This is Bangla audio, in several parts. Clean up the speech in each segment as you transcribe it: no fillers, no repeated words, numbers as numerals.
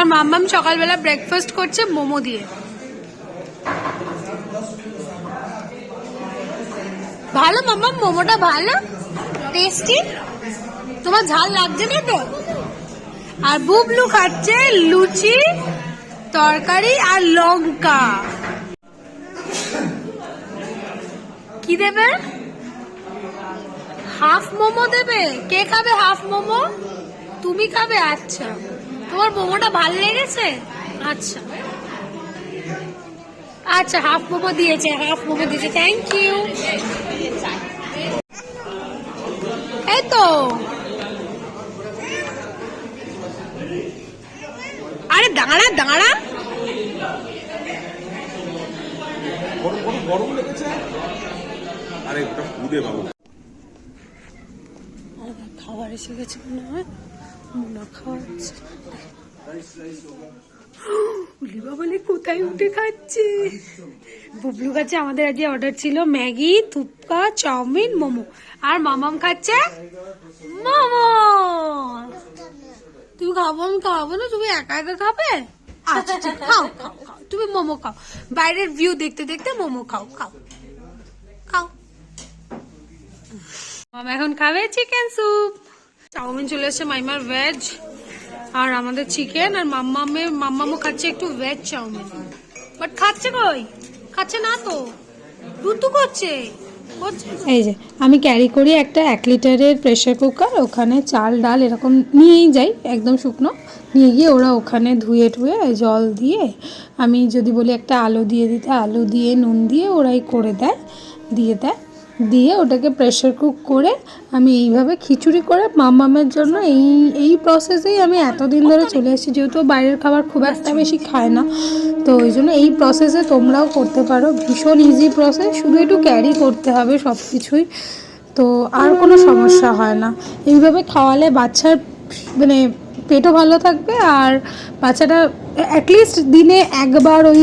আমার মাম্মাম সকালবেলা ব্রেকফাস্ট করছে মোমো দিয়ে। ভালো মাম্মাম, মোমোটা ভালো টেস্টি। তোমার ঝাল লাগছে না তো? আর বুবলু খাচ্ছে লুচি তরকারি আর লঙ্কা। কি দেবে? হাফ মোমো দেবে। কে খাবে হাফ মোমো? তুমি খাবে? আচ্ছা, তোমার মোমোটা ভালো লেগেছে? আচ্ছা আচ্ছা, হাফ মোমো দিয়েছে, থ্যাংক ইউ। এই তো, আরে দাঁড়া দাঁড়া, গরম লেগেছে। আরে ওটা ফুদে বাবু। খাবার এসে গেছে মনে হয়, মুনা খাওয়াচ্ছে। বলে কোথায় উঠে খাচ্ছে? বুবলু খাচ্ছে, আমাদের আজকে অর্ডার ছিল ম্যাগি, থুপকা, চাউমিন, মোমো। আর মামাম খাচ্ছে মোমো। তুমি খাবো? আমি খাবো না, তুমি একা একা খাবে? আচ্ছা খাও খাও খাও, তুমি মোমো খাও, বাইরের ভিউ দেখতে দেখতে মোমো খাও খাও খাও। মামা এখন খাবে চিকেন স্যুপ। চাউমিন চলে এসছে মাইমার ভেজ, আর আমাদের চিকেন। আর মাম্মামও খাচ্ছে একটু ভেজ চাউমিন। বাট খাচ্ছে কই? খাচ্ছে না তো, দুধ করছে। এই যে আমি ক্যারি করি একটা 1 লিটারের প্রেসার কুকার, ওখানে চাল ডাল এরকম নিয়েই যাই, একদম শুকনো নিয়ে গিয়ে ওরা ওখানে ধুয়ে টুয়ে জল দিয়ে, আমি যদি বলি একটা আলু দিয়ে দিতে, আলু দিয়ে নুন দিয়ে ওরাই করে দেয়, দিয়ে ওটাকে প্রেসার কুক করে আমি এইভাবে খিচুড়ি করে মাম্মামের জন্য এই প্রসেসেই আমি এতদিন ধরে চলে এসেছি। যেহেতু বাইরের খাবার খুব একটা বেশি খায় না, তো ওই জন্য এই প্রসেসে তোমরাও করতে পারো। ভীষণ ইজি প্রসেস, শুধু একটু ক্যারি করতে হবে সব কিছুই, তো আর কোনো সমস্যা হয় না। এইভাবে খাওয়ালে বাচ্চার মানে পেটও ভালো থাকবে, আর বাচ্চাটা অ্যাটলিস্ট দিনে একবার ওই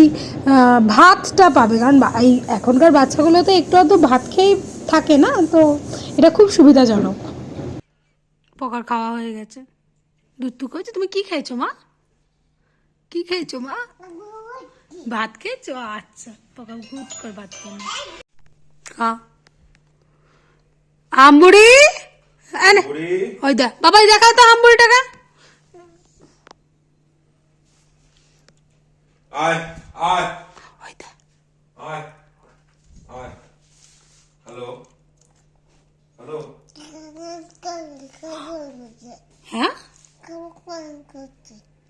ভাতটা পাবে। কারণ এই এখনকার বাচ্চাগুলো তো একটু আধটু ভাত খেয়েই থাকে না, তো এটা খুব সুবিধাজনক। পকার খাওয়া হয়ে গেছে, দুধ টুক হয়েছে। তুমি কি খেয়েছো মা? কি খেয়েছো মা? ভাত খেয়েছো? আচ্ছা, পকা গুড করে ভাত খেয়ে হ্যাঁ। আমবুড়ি ওই দেখ বাবা, দেখা তো আমবুড়িটাকে। আয় আয় ওই দেখ, আয় আয়। Hello hello. হ্যাঁ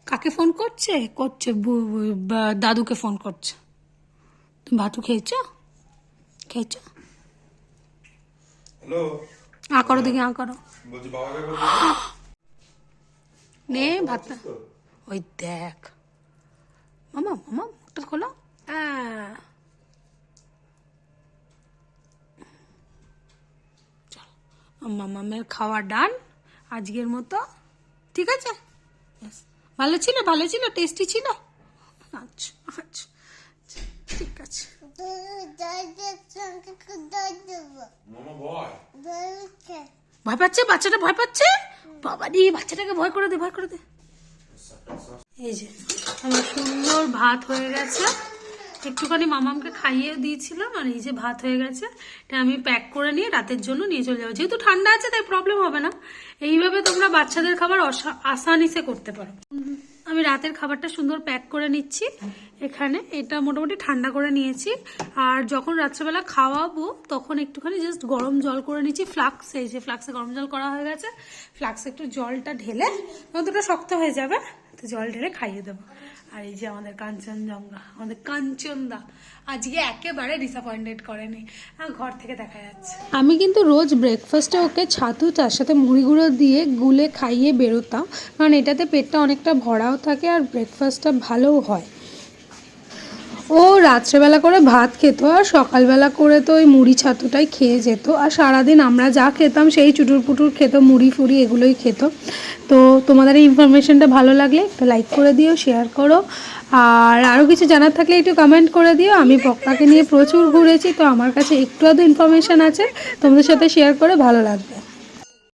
কাকে ফোন করছে? দাদুকে ফোন করছে। তুমি ভাতু খেয়েছো? হ্যালো। আ করো দেখি, আ করো। বলছি বাবাকে বল নে ভাতটা। ওই দেখ মামা, মুখটা খোলো। মামামের খাওয়া ডান আজকের মতো। ঠিক আছে, ভালো ছিল, টেস্টি ছিল। আচ্ছা আচ্ছা ঠিক আছে। ভয় পাচ্ছে বাচ্চাটা, ভয় পাচ্ছে। বাবা রে, বাচ্চাটাকে ভয় করে দে। এই যে আমার সুন্দর ভাত হয়ে গেছে, একটুখানি মামামকে খাইয়ে দিয়েছিলাম, আর এই যে ভাত হয়ে গেছে। এটা আমি প্যাক করে নিয়ে রাতের জন্য নিয়ে চলে যাবো। যেহেতু ঠান্ডা আছে তাই প্রবলেম হবে না। এইভাবে তোমরা বাচ্চাদের খাবার আসানিসে করতে পারো। আমি রাতের খাবারটা সুন্দর প্যাক করে নিচ্ছি এখানে। এটা মোটামুটি ঠান্ডা করে নিয়েছি, আর যখন রাত্রেবেলা খাওয়াবো তখন একটুখানি জাস্ট গরম জল করে নিচ্ছি ফ্লাক্স। এই যে ফ্লাক্সে গরম জল করা হয়ে গেছে, ফ্লাক্সে একটু জলটা ঢেলে, যতটা শক্ত হয়ে যাবে তো জল ঢেলে খাইয়ে দেবো। আর এই যে আমাদের কাঞ্চনজঙ্ঘা, আমাদের কাঞ্চনদা আজকে একেবারে ডিসঅ্যাপয়েন্টেড করেনি, ঘর থেকে দেখা যাচ্ছে। আমি কিন্তু রোজ ব্রেকফাস্টে ওকে ছাতু তার সাথে মুড়ি গুঁড়ো দিয়ে গুলে খাইয়ে বেরোতাম, কারণ এটাতে পেটটা অনেকটা ভরাও থাকে আর ব্রেকফাস্টটা ভালোও হয়। ও রাত্রেবেলা করে ভাত খেত, আর সকালবেলা করে তো ওই মুড়ি ছাতুটাই খেয়ে যেত। আর সারাদিন আমরা যা খেতাম সেই চুটুর পুটুর খেত, মুড়ি ফুড়ি এগুলোই খেত। তো তোমাদের এই ইনফরমেশনটা ভালো লাগলে একটু লাইক করে দিও, শেয়ার করো, আর আরও কিছু জানার থাকলে একটু কমেন্ট করে দিও। আমি পক্কাকে নিয়ে প্রচুর ঘুরেছি, তো আমার কাছে একটু আধটু ইনফরমেশান আছে, তোমাদের সাথে শেয়ার করে ভালো লাগবে।